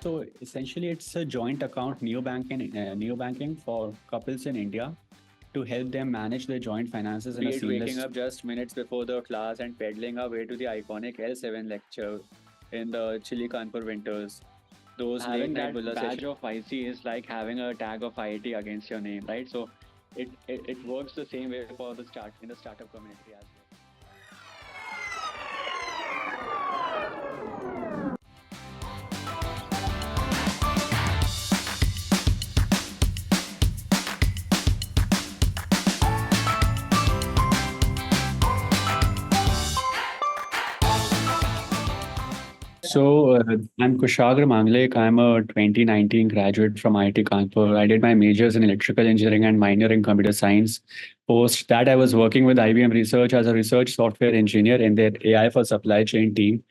So essentially, it's a joint account neobanking for couples in India to help them manage their joint finances in a Be it waking seamless. up just minutes before the class and pedaling our way to the iconic L7 lecture in the chilly Kanpur winters. Those late Having night that bulla badge sessions. of IC is like having a tag of IIT against your name, right? So it works the same way for the start in the startup community as well. I'm Kushagra Manglik. I'm a 2019 graduate from IIT Kanpur. I did my majors in electrical engineering and minor in computer science. Post that, I was working with IBM Research as a research software engineer in their AI for supply chain team.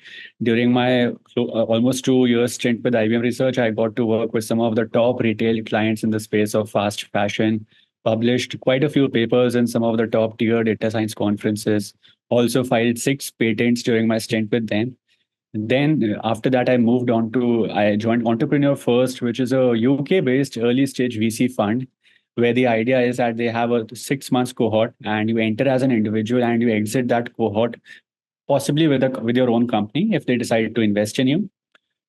During my almost 2 years stint with IBM Research, I got to work with some of the top retail clients in the space of fast fashion, published quite a few papers in some of the top tier data science conferences, also filed 6 patents during my stint with them. Then after that, I joined Entrepreneur First, which is a UK based early stage VC fund, where the idea is that they have a 6 months cohort and you enter as an individual and you exit that cohort possibly with your own company if they decide to invest in you.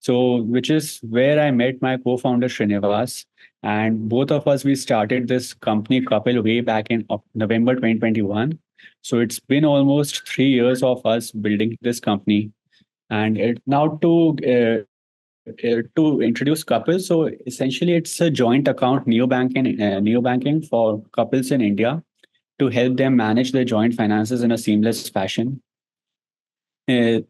So, which is where I met my co-founder Srinivas, and both of us we started this company Couple way back in November 2021. So it's been almost 3 years of us building this company, and to introduce couples, so essentially it's a joint account neobanking for couples in India to help them manage their joint finances in a seamless fashion. Uh,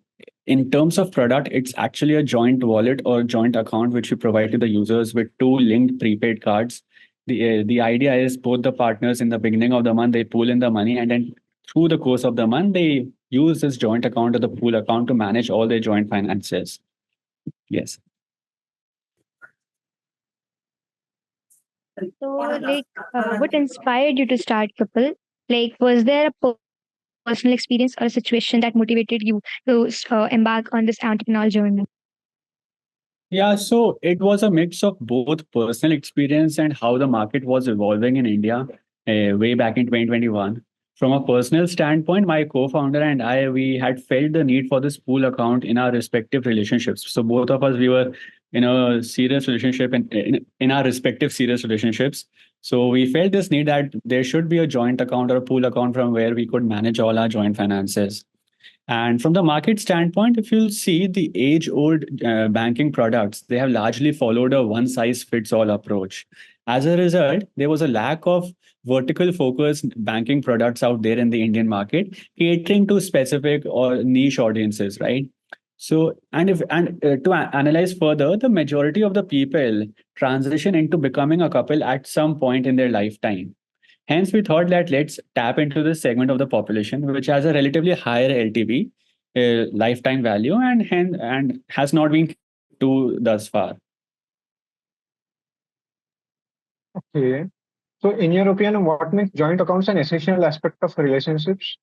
in terms of product, it's actually a joint wallet or joint account which we provide to the users with two linked prepaid cards. The idea is both the partners in the beginning of the month they pool in the money, and then through the course of the month they use this joint account or the pool account to manage all their joint finances. Yes. So, what inspired you to start Couple? Like, was there a personal experience or a situation that motivated you to embark on this entrepreneurial journey? Yeah, so it was a mix of both personal experience and how the market was evolving in India way back in 2021. From a personal standpoint, my co-founder and I, we had felt the need for this pool account in our respective relationships. So both of us, we were in a serious relationship and in our respective serious relationships. So we felt this need that there should be a joint account or a pool account from where we could manage all our joint finances. And from the market standpoint, if you'll see the age old banking products, they have largely followed a one size fits all approach. As a result, there was a lack of vertical focused banking products out there in the Indian market, catering to specific or niche audiences, right? So, to analyze further, the majority of the people transition into becoming a couple at some point in their lifetime. Hence, we thought that let's tap into this segment of the population which has a relatively higher LTV, lifetime value, and has not been to thus far. Okay. So, in your opinion, what makes joint accounts an essential aspect of relationships?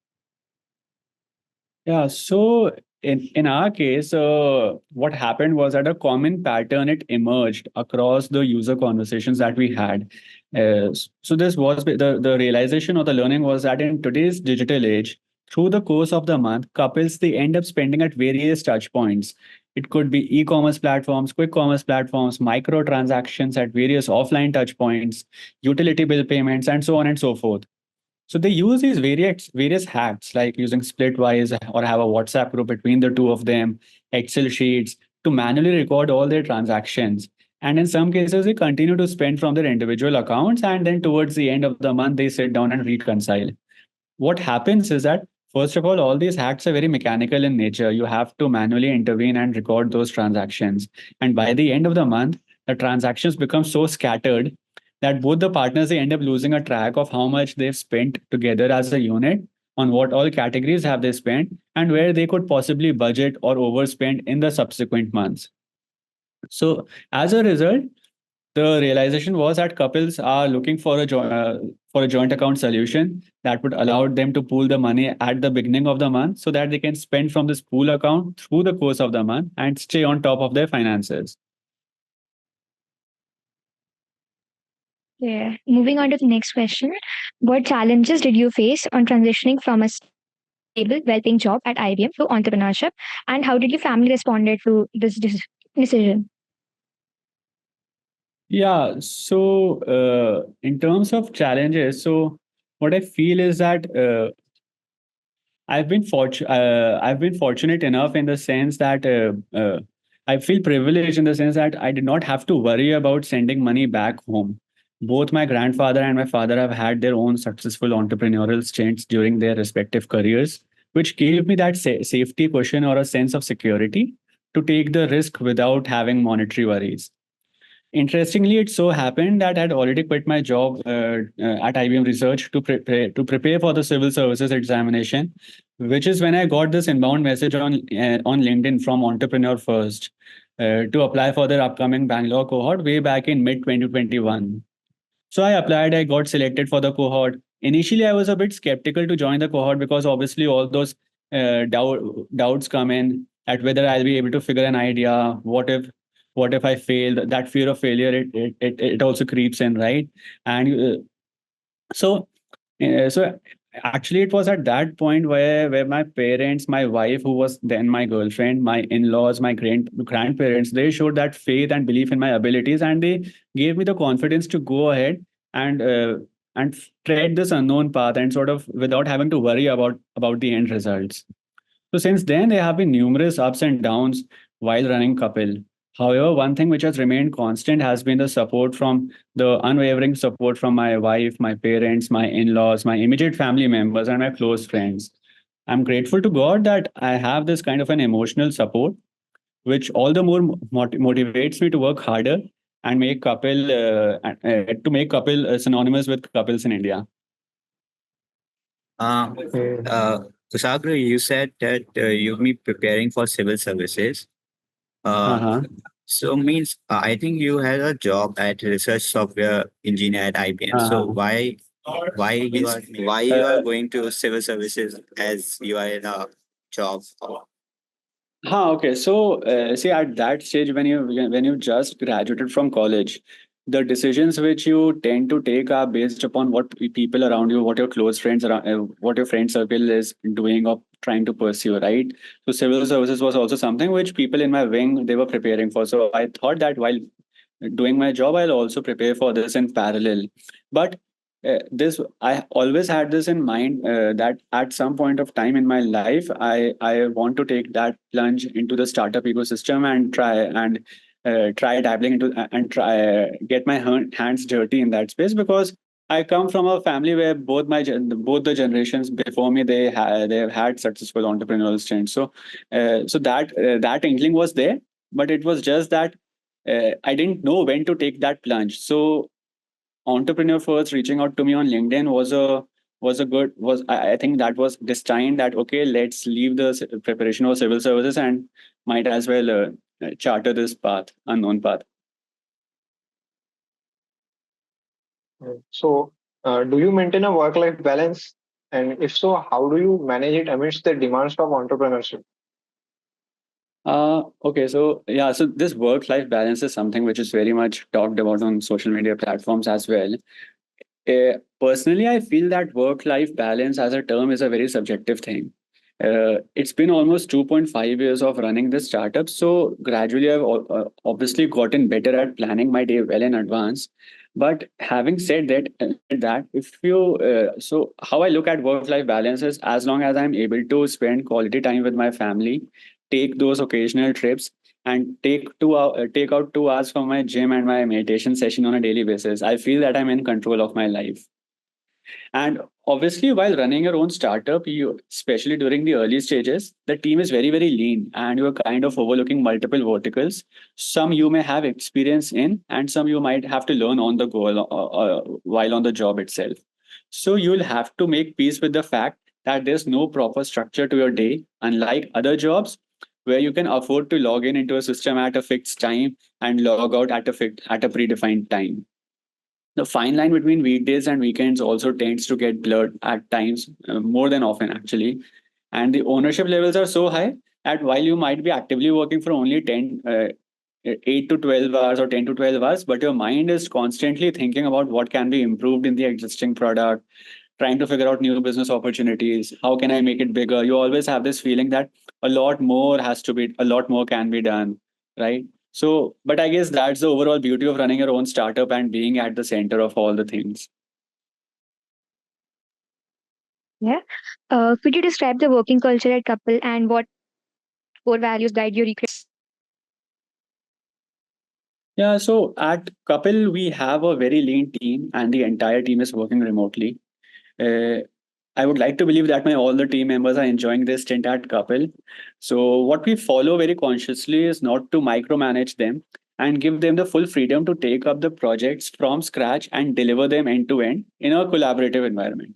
Yeah, so in our case, what happened was that a common pattern it emerged across the user conversations that we had. So this was the realization or the learning was that in today's digital age, through the course of the month, couples they end up spending at various touch points. It could be e-commerce platforms, quick commerce platforms, micro transactions at various offline touch points, utility bill payments, and so on and so forth. So they use these various hacks like using Splitwise or have a WhatsApp group between the two of them, Excel sheets to manually record all their transactions. And in some cases, they continue to spend from their individual accounts. And then towards the end of the month, they sit down and reconcile. What happens is that, first of all these hacks are very mechanical in nature. You have to manually intervene and record those transactions. And by the end of the month, the transactions become so scattered that both the partners they end up losing a track of how much they've spent together as a unit, on what all categories have they spent, and where they could possibly budget or overspend in the subsequent months. So as a result, the realization was that couples are looking for for a joint account solution that would allow them to pool the money at the beginning of the month so that they can spend from this pool account through the course of the month and stay on top of their finances. Yeah. Moving on to the next question. What challenges did you face on transitioning from a stable, well-paying job at IBM to entrepreneurship? And how did your family responded to this decision? Yeah, so in terms of challenges, so what I feel is that I've been fortunate enough in the sense that I feel privileged in the sense that I did not have to worry about sending money back home. Both my grandfather and my father have had their own successful entrepreneurial stints during their respective careers, which gave me that safety cushion or a sense of security to take the risk without having monetary worries. Interestingly, it so happened that I had already quit my job at IBM Research to prepare for the civil services examination, which is when I got this inbound message on LinkedIn from Entrepreneur First to apply for their upcoming Bangalore cohort way back in mid 2021. So I applied, I got selected for the cohort. Initially, I was a bit skeptical to join the cohort because obviously all those doubts come in at whether I'll be able to figure an idea. What if I fail? That fear of failure, it also creeps in, right? And so so actually it was at that point where my parents, my wife, who was then my girlfriend, my in-laws, my grandparents, they showed that faith and belief in my abilities, and they gave me the confidence to go ahead and tread this unknown path and sort of without having to worry about the end results. So since then, there have been numerous ups and downs while running Couple. However, one thing which has remained constant has been the unwavering support from my wife, my parents, my in-laws, my immediate family members, and my close friends. I'm grateful to God that I have this kind of an emotional support, which all the more motivates me to work harder and make Couple synonymous with couples in India. Uh, Okay. Kushagra, you said that you'll be preparing for civil services. Uh, Uh-huh. so means I think you had a job at research software engineer at IBM. So Uh-huh. why you are going to civil services as you are in a job? Okay. So, see, at that stage, when you just graduated from college, the decisions which you tend to take are based upon what people around you, what your close friends around, what your friend circle is doing or trying to pursue, right? So, civil services was also something which people in my wing they were preparing for. So, I thought that while doing my job, I'll also prepare for this in parallel. But this I always had this in mind that at some point of time in my life, I want to take that plunge into the startup ecosystem and try dabbling into and try get my hands dirty in that space because I come from a family where both the generations before me they have had successful entrepreneurial stints. So that inkling was there, but it was just that I didn't know when to take that plunge. So Entrepreneur First reaching out to me on LinkedIn was a good was I think that was destined that okay, let's leave the preparation of civil services and might as well charter this path, unknown path. So, do you maintain a work-life balance? And if so, how do you manage it amidst the demands of entrepreneurship? Okay, so yeah, so this work-life balance is something which is very much talked about on social media platforms as well. Personally, I feel that work-life balance as a term is a very subjective thing. It's been almost 2.5 years of running this startup, so gradually I've obviously gotten better at planning my day well in advance. But having said that if you so how I look at work-life balance is as long as I'm able to spend quality time with my family, take those occasional trips, and take out 2 hours from my gym and my meditation session on a daily basis, I feel that I'm in control of my life. And obviously, while running your own startup, you especially during the early stages, the team is very, very lean and you're kind of overlooking multiple verticals. Some you may have experience in, and some you might have to learn on the go while on the job itself. So you'll have to make peace with the fact that there's no proper structure to your day, unlike other jobs where you can afford to log in into a system at a fixed time and log out at a predefined time. The fine line between weekdays and weekends also tends to get blurred at times, more than often actually. And the ownership levels are so high that while you might be actively working for only 8 to 12 hours or 10 to 12 hours, but your mind is constantly thinking about what can be improved in the existing product, trying to figure out new business opportunities. How can I make it bigger? You always have this feeling that a lot more can be done, right? So, but I guess that's the overall beauty of running your own startup and being at the center of all the things. Yeah. Could you describe the working culture at Couple and what core values guide your recruitment? Yeah, so at Couple, we have a very lean team and the entire team is working remotely. Uh, I would like to believe that my all the team members are enjoying this stint at Couple. So what we follow very consciously is not to micromanage them and give them the full freedom to take up the projects from scratch and deliver them end to end in a collaborative environment.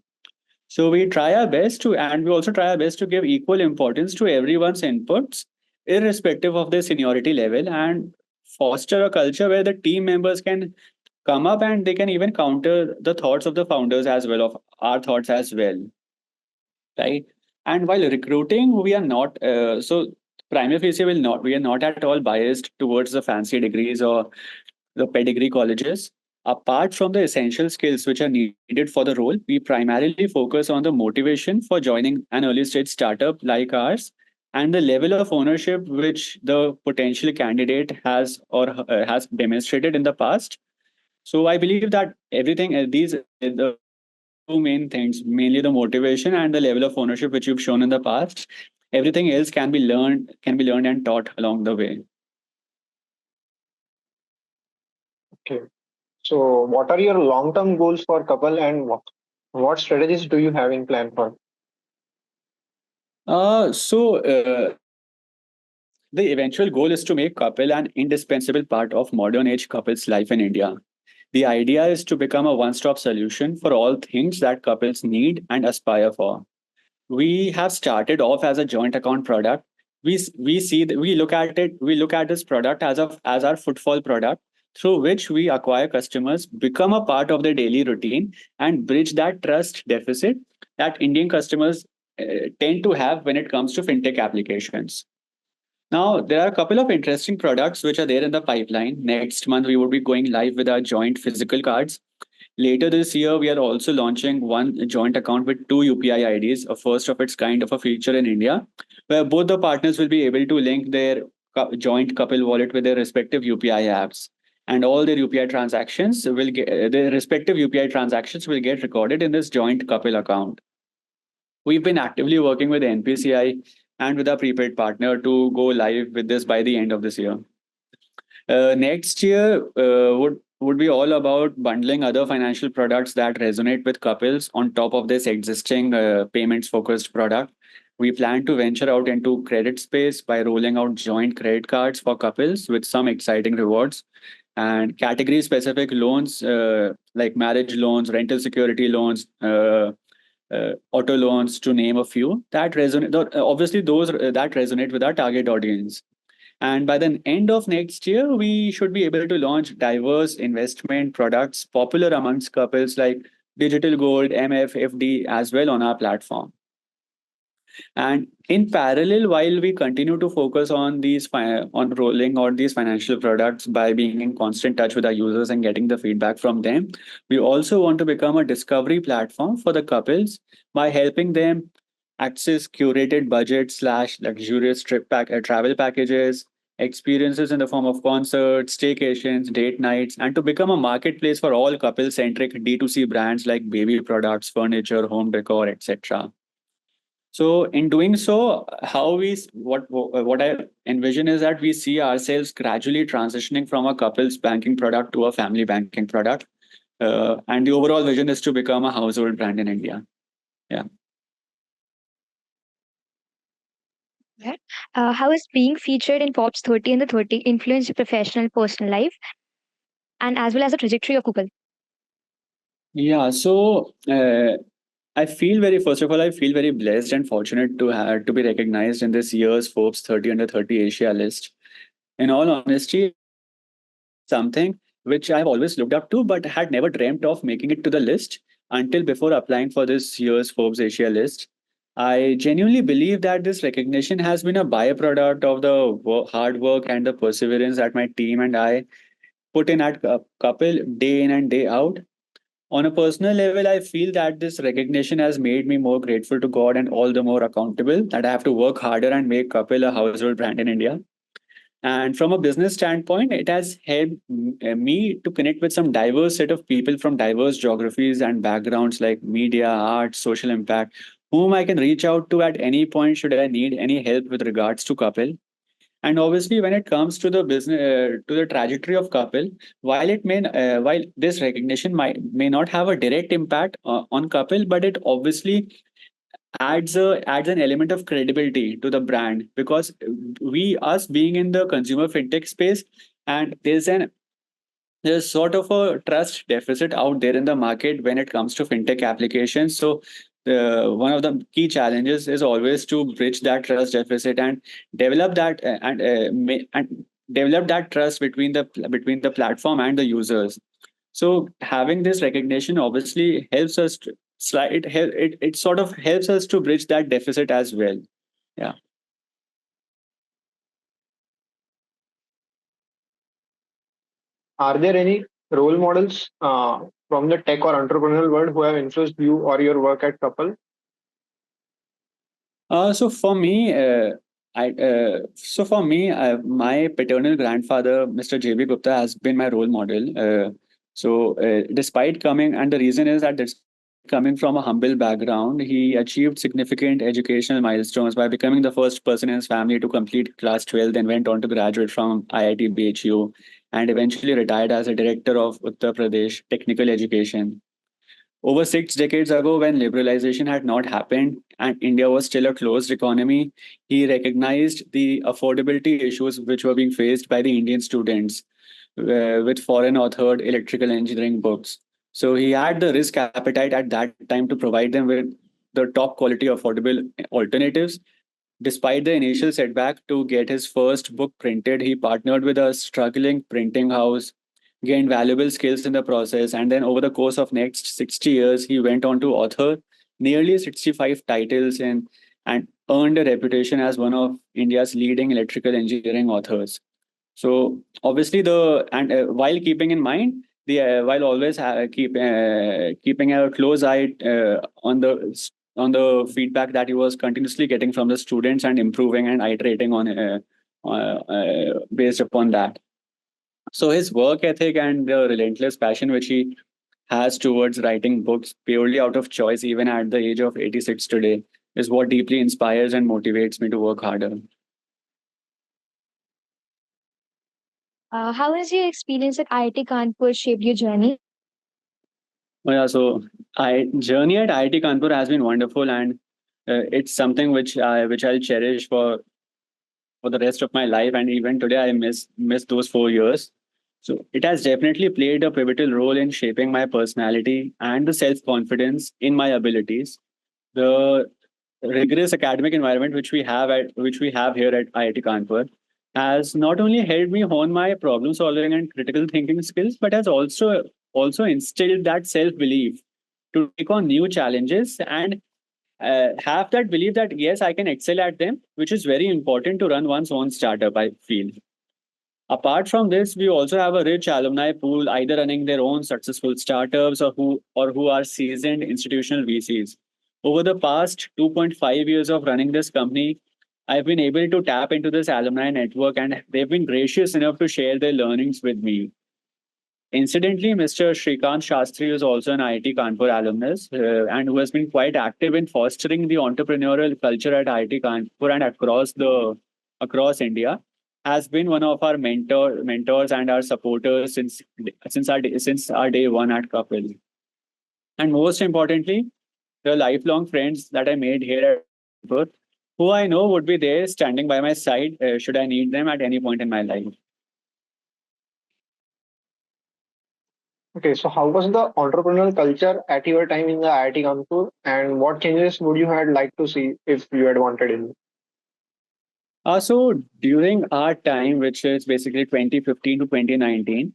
So we try our best to, and we also try our best to give equal importance to everyone's inputs, irrespective of their seniority level, and foster a culture where the team members can come up and they can even counter the thoughts of the founders as well, of our thoughts as well, right? And while recruiting, we are not prima facie will not we are not at all biased towards the fancy degrees or the pedigree colleges. Apart from the essential skills which are needed for the role, we primarily focus on the motivation for joining an early stage startup like ours and the level of ownership which the potential candidate has demonstrated in the past. So I believe that everything these the two main things, mainly the motivation and the level of ownership which you've shown in the past. Everything else can be learned and taught along the way. Okay. So, what are your long-term goals for Couple, and what strategies do you have in plan for? The eventual goal is to make Couple an indispensable part of modern age couples' life in India. The idea is to become a one stop solution for all things that couples need and aspire for. We have started off as a joint account product. We see that we look at this product as our footfall product through which we acquire customers, become a part of their daily routine, and bridge that trust deficit that Indian customers tend to have when it comes to fintech applications. Now, there are a couple of interesting products which are there in the pipeline. Next month, we will be going live with our joint physical cards. Later this year, we are also launching one joint account with two UPI IDs, a first of its kind of a feature in India, where both the partners will be able to link their joint couple wallet with their respective UPI apps. And all their UPI transactions will get their respective UPI transactions will get recorded in this joint couple account. We've been actively working with NPCI and with our prepaid partner to go live with this by the end of this year. Next year would be all about bundling other financial products that resonate with couples on top of this existing payments focused product. We plan to venture out into credit space by rolling out joint credit cards for couples with some exciting rewards and category specific loans like marriage loans, rental security loans, auto loans, to name a few that resonate. Obviously, those that resonate with our target audience. And by the end of next year, we should be able to launch diverse investment products popular amongst couples like digital gold, MF, FD as well on our platform. And in parallel, while we continue to focus on on rolling out these financial products by being in constant touch with our users and getting the feedback from them, we also want to become a discovery platform for the couples by helping them access curated budget slash luxurious travel packages, experiences in the form of concerts, staycations, date nights, and to become a marketplace for all couple centric D2C brands like baby products, furniture, home decor, etc. So in doing so, what I envision is that we see ourselves gradually transitioning from a couple's banking product to a family banking product, and the overall vision is to become a household brand in India. Yeah. Yeah. How is being featured in Forbes 30 and the 30 influenced your professional personal life and as well as the trajectory of Google? Yeah. So I feel very first of all, I feel very blessed and fortunate to be recognized in this year's Forbes 30 under 30 Asia list. In all honesty, something which I've always looked up to, but had never dreamt of making it to the list until before applying for this year's Forbes Asia list. I genuinely believe that this recognition has been a byproduct of the hard work and the perseverance that my team and I put in at Couple day in and day out. On a personal level, I feel that this recognition has made me more grateful to God and all the more accountable that I have to work harder and make Couple a household brand in India. And from a business standpoint, it has helped me to connect with some diverse set of people from diverse geographies and backgrounds like media, art, social impact, whom I can reach out to at any point should I need any help with regards to Couple. And obviously, when it comes to the business, to the trajectory of Couple, while this recognition may not have a direct impact on Couple, but it obviously adds an element of credibility to the brand because we us being in the consumer fintech space, and there's sort of a trust deficit out there in the market when it comes to fintech applications. So one of the key challenges is always to bridge that trust deficit and develop that and develop that trust between the platform and the users. So having this recognition obviously helps us to it sort of helps us to bridge that deficit as well. Yeah. Are there any role models from the tech or entrepreneurial world who have influenced you or your work at Couple? So for me, my paternal grandfather, Mr. J.B. Gupta, has been my role model. Despite coming, and the reason is that despite coming from a humble background, he achieved significant educational milestones by becoming the first person in his family to complete class 12, then went on to graduate from IIT BHU, and eventually retired as a director of Uttar Pradesh Technical Education. Over 6 decades ago, when liberalization had not happened and India was still a closed economy, he recognized the affordability issues which were being faced by the Indian students with foreign authored electrical engineering books. So he had the risk appetite at that time to provide them with the top quality affordable alternatives. Despite the initial setback to get his first book printed, he partnered with a struggling printing house, gained valuable skills in the process, and then over the course of next 60 years, he went on to author nearly 65 titles and earned a reputation as one of India's leading electrical engineering authors. So obviously, the and while keeping in mind the while always keeping a close eye on the feedback that he was continuously getting from the students and improving and iterating on based upon that. So his work ethic and the relentless passion which he has towards writing books purely out of choice, even at the age of 86 today, is what deeply inspires and motivates me to work harder. How has your experience at IIT Kanpur shaped your journey? Oh, yeah, so I journey at IIT Kanpur has been wonderful, and it's something which I'll cherish for the rest of my life. And even today, I miss those 4 years. So it has definitely played a pivotal role in shaping my personality and the self confidence in my abilities. The rigorous academic environment which we have here at IIT Kanpur has not only helped me hone my problem solving and critical thinking skills, but has also instilled that self belief to take on new challenges and have that belief that yes, I can excel at them, which is very important to run one's own startup, I feel. Apart from this, we also have a rich alumni pool, either running their own successful startups or who are seasoned institutional VCs. Over the past 2.5 years of running this company, I've been able to tap into this alumni network and they've been gracious enough to share their learnings with me. Incidentally, Mr. Shrikant Shastri is also an IIT Kanpur alumnus and who has been quite active in fostering the entrepreneurial culture at IIT Kanpur and across India. Has been one of our mentors and our supporters since our day one at Couple. And most importantly, the lifelong friends that I made here at Kanpur, who I know would be there standing by my side should I need them at any point in my life. Okay, so how was the entrepreneurial culture at your time in the IIT Kanpur, and what changes would you had like to see if you had wanted in? So during our time, which is basically 2015 to 2019,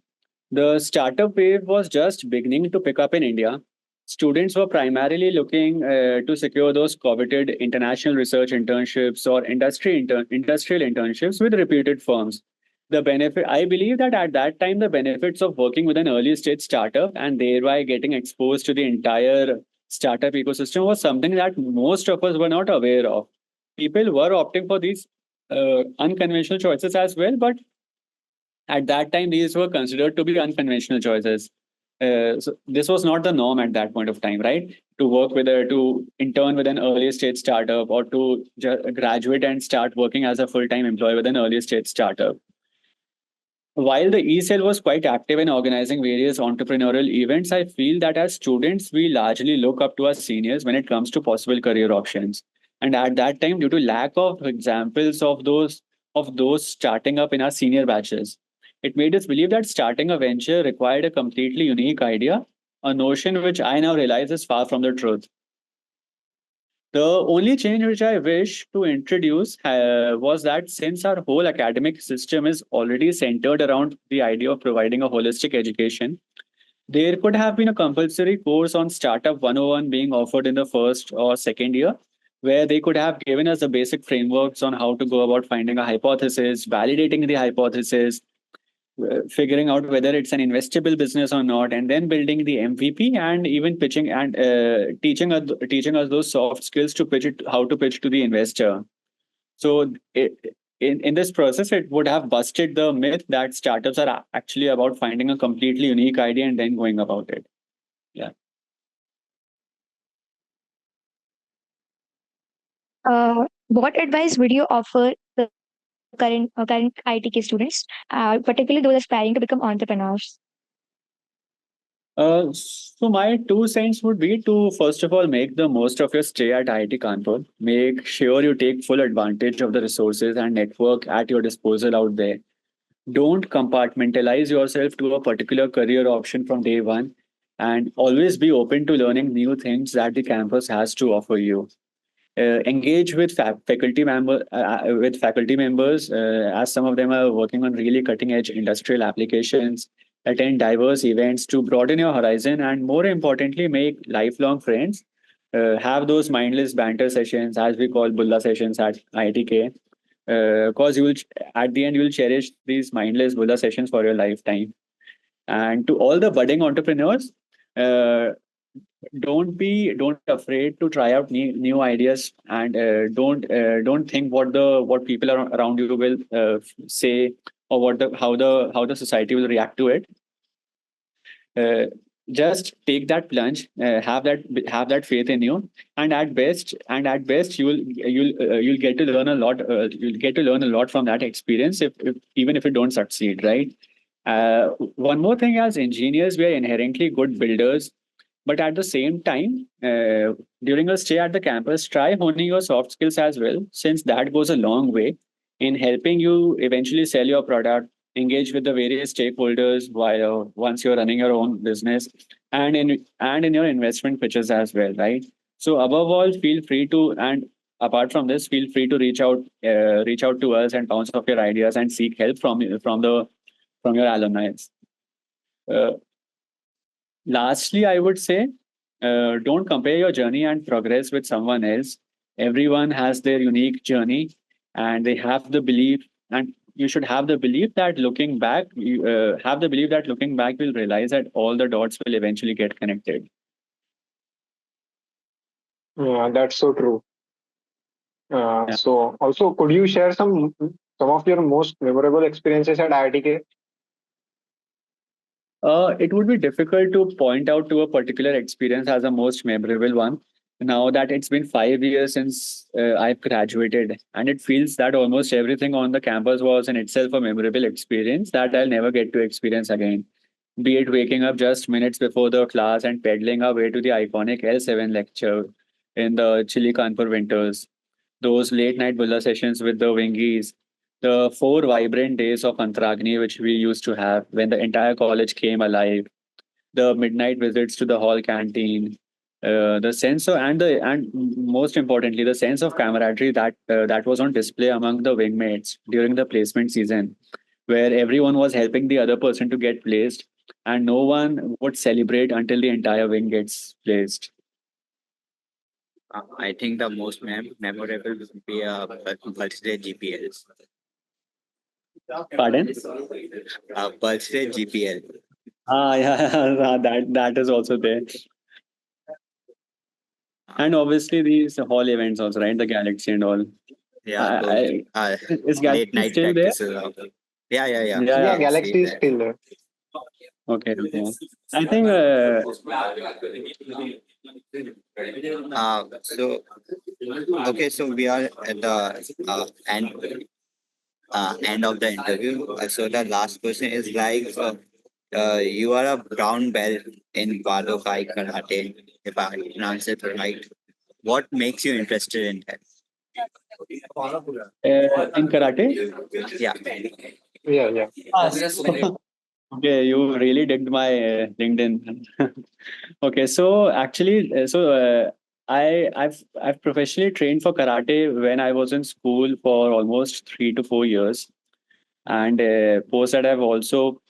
the startup wave was just beginning to pick up in India. students were primarily looking to secure those coveted international research internships or industrial internships with reputed firms. The benefit, I believe that at that time, the benefits of working with an early stage startup and thereby getting exposed to the entire startup ecosystem was something that most of us were not aware of. People were opting for these unconventional choices as well, but at that time, these were considered to be unconventional choices. So this was not the norm at that point of time, right? To intern with an early stage startup or to graduate and start working as a full time employee with an early stage startup. While the ECL was quite active in organizing various entrepreneurial events, I feel that as students, we largely look up to our seniors when it comes to possible career options. And at that time, due to lack of examples of those starting up in our senior batches, it made us believe that starting a venture required a completely unique idea, a notion which I now realize is far from the truth. The only change which I wish to introduce was that since our whole academic system is already centered around the idea of providing a holistic education, there could have been a compulsory course on Startup 101 being offered in the first or second year, where they could have given us the basic frameworks on how to go about finding a hypothesis, validating the hypothesis, figuring out whether it's an investable business or not, and then building the MVP and even pitching and teaching us those soft skills to pitch it, how to pitch to the investor. So in this process, it would have busted the myth that startups are actually about finding a completely unique idea and then going about it. Yeah. What advice would you offer the current ITK students, particularly those aspiring to become entrepreneurs? So my 2 cents would be to first of all make the most of your stay at IIT Kanpur. Make sure you take full advantage of the resources and network at your disposal out there. Don't compartmentalize yourself to a particular career option from day one, and always be open to learning new things that the campus has to offer you. Engage with faculty members, as some of them are working on really cutting edge industrial applications. Attend diverse events to broaden your horizon, and more importantly, make lifelong friends. Have those mindless banter sessions, as we call bulla sessions at IITK, because at the end, you will cherish these mindless bulla sessions for your lifetime. And to all the budding entrepreneurs, uh, don't be afraid to try out new ideas, and don't think what people around you will say, or how the society will react to it. uh, just take that plunge, have that faith in you, and at best you'll get to learn a lot, you'll get to learn a lot from that experience, if even if you don't succeed, right? One more thing, as engineers, we are inherently good builders, but at the same time, during a stay at the campus, try honing your soft skills as well, since that goes a long way in helping you eventually sell your product, engage with the various stakeholders while once you're running your own business, and in your investment pitches as well, right? So above all, feel free to, and apart from this, feel free to reach out to us and bounce off your ideas and seek help from your alumni. Uh, Lastly, I would say, don't compare your journey and progress with someone else. Everyone has their unique journey, and they have the belief, and you should have the belief that looking back, you have the belief that looking back, you'll realize that all the dots will eventually get connected. Yeah, that's so true. Yeah. So also, could you share some of your most memorable experiences at IITK? It would be difficult to point out to a particular experience as a most memorable one. Now that it's been 5 years since I've graduated, and it feels that almost everything on the campus was in itself a memorable experience that I'll never get to experience again. Be it waking up just minutes before the class and pedaling our way to the iconic L7 lecture in the chilly Kanpur winters, those late night bulla sessions with the wingies, the 4 vibrant days of Antragni which we used to have when the entire college came alive, the midnight visits to the hall canteen, the sense of and most importantly the sense of camaraderie that was on display among the wingmates during the placement season, where everyone was helping the other person to get placed. and no one would celebrate until the entire wing gets placed. I think the most memorable would be a birthday GPL. Pardon? Birthday GPL. Yeah, that is also there. And obviously these hall events also, right? The Galaxy and all. Yeah, Is late Galaxy night still there? practices. Yeah. Yeah, Yeah, yeah. Galaxy is that. still there. Okay, okay. I think So okay, so we are at the end of the interview. So the last question is like, you are a brown belt in Wadokai Karate, if I pronounce it right. What makes you interested in that? in karate. Yeah. Yeah. Okay, you really digged my LinkedIn. Okay, so actually, I've professionally trained for karate when I was in school for almost 3 to 4 years, and post that I've also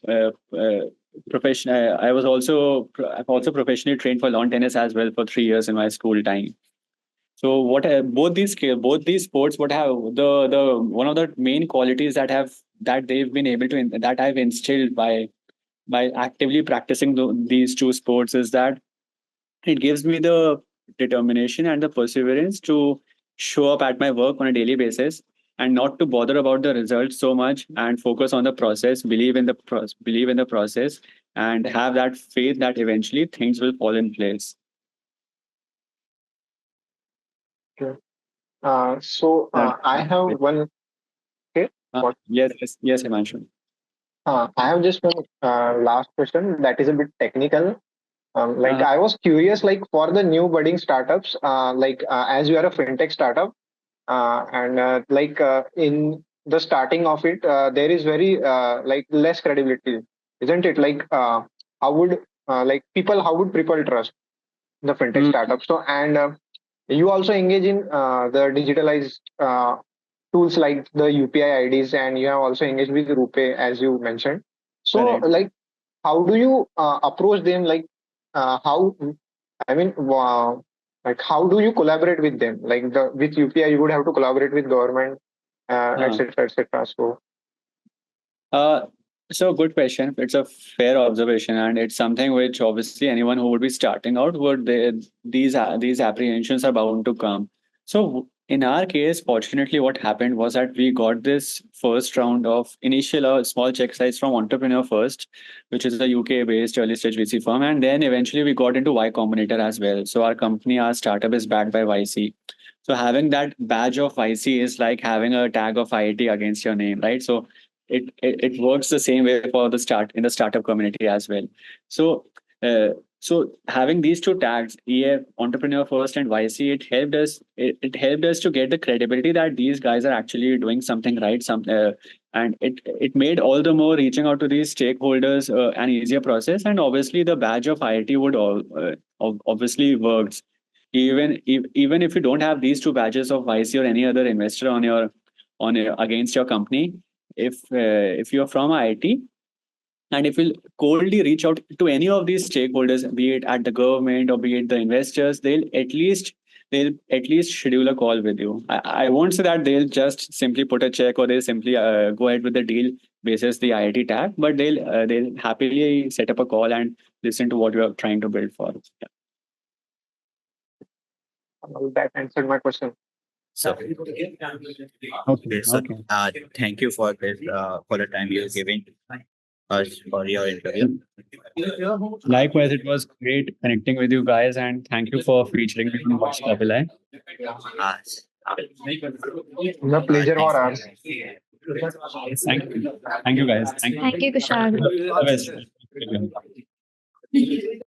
professionally trained for lawn tennis as well for 3 years in my school time. So both these sports, what have the one of the main qualities that they've been able to that I've instilled by actively practicing these two sports is that it gives me the determination and the perseverance to show up at my work on a daily basis and not to bother about the results so much and focus on the process, believe in the process, and have that faith that eventually things will fall in place. Okay. I That have one. Okay. What? yes, Himanshu. I have just one last question that is a bit technical. Like Uh, I was curious, like for the new budding startups, as you are a fintech startup, in the starting of it, there is very like less credibility, isn't it? How would how would people trust the fintech mm, startup? So you also engage in the digitalized tools like the UPI IDs, and you have also engaged with RuPay as you mentioned. So correct. how do you approach them? How I mean, how do you collaborate with them? Like with UPI, you would have to collaborate with government, Uh, etc., etc. So Uh, so good question. It's a fair observation, and it's something which obviously anyone who would be starting out these apprehensions are bound to come. So in our case, fortunately, what happened was that we got this first round of initial small check size from Entrepreneur First, which is a UK-based early stage VC firm, and then eventually we got into Y Combinator as well. So our startup is backed by YC. So having that badge of YC is like having a tag of IIT against your name, right? So it works the same way for the startup community as well. So so having these two tags, EF, Entrepreneur First, and YC, it helped us to get the credibility that these guys are actually doing something right. And it made all the more reaching out to these stakeholders an easier process. And obviously, the badge of IIT obviously works. Even if you don't have these two badges of YC or any other investor against your company, if you're from IIT and if you coldly reach out to any of these stakeholders, be it at the government or be it the investors, they'll at least schedule a call with you. I won't say that they'll just simply put a check or they'll simply go ahead with the deal basis the IIT tag, but they'll happily set up a call and listen to what you are trying to build for. Yeah. that answered my question. So Okay. so Okay. thank you for this for the time you're giving us for your interview. Likewise, it was great connecting with you guys, and thank you for featuring me on Watch Couple. Uh, The pleasure thank for us. Thank you. Thank you, guys. Thank you. Thank you, Kushagra. All the best.